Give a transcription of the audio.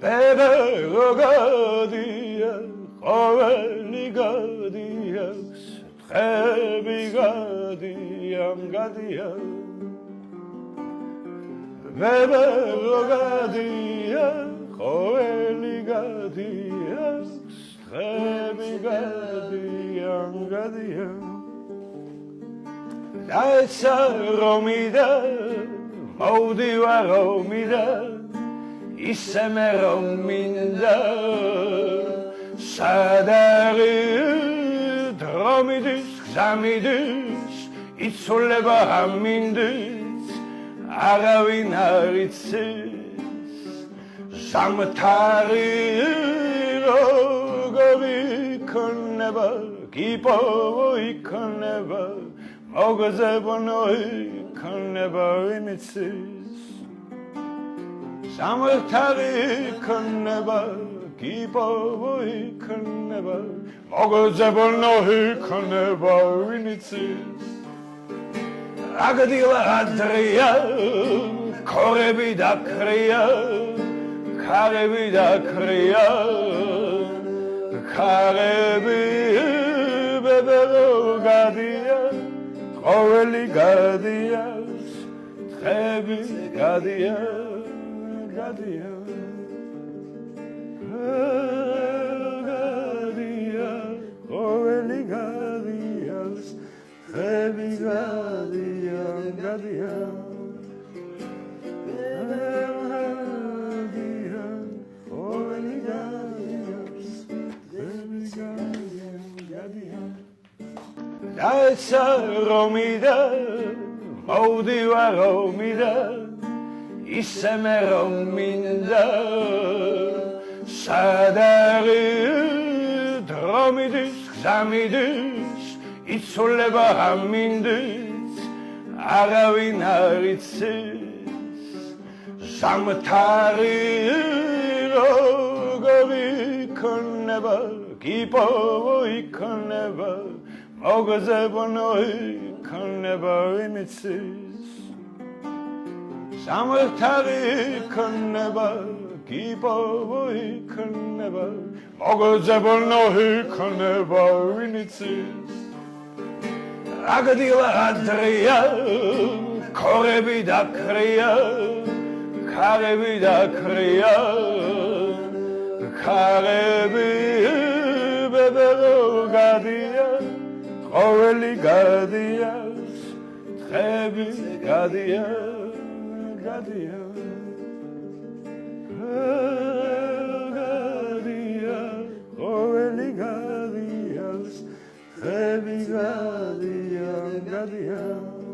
ბებეროგადია ყოველი გადიას დღები გადიან გადია ბებეროგადია ყოველი გადიას დღები გადიან გადია დაეცა რომიდა მოვდივარ რომიდან ისე მე რომ მინდა სადარი დრომიდის გზამიდის იცოლება ამინდის არავინ არ იცის ზამთარი როგორ იქნება კიპოვო იქნება მოგზებონო იქნება ვინ იცის ზამთარი იქნება კიპოვო იქნება მოგზებონო იქნება ვინ იცის აგდილა ადრია ქორები დაქრია ქარები დაქრია ქარები ბებეროგადია ყოველი გადიას დღები გადია გადია გადია ყოველი გადიას დღები გადია გადია ყოველი გადიას დღები გადია გადია დაეცა რომიდან მოვდივარ რომიდან ისე მე რომ მინდა სადარი დრომიდის გზამიდის იცოლება ამინდის არავინ არ იცის ზამთარი როგორ იქნება კიპოვო იქნება მოგზებონო იქნება ვინ იცის ზამთარი იქნება კიპოვო იქნება მოგზებონო იქნება ვინ იცის აგდილა ადრია ქორები დაქრია ქარები დაქრია ქარები ბებეროგადია ყოველი გადიას დღები გადია გადია გადია ყოველი გადიას დღები გადიან გადიან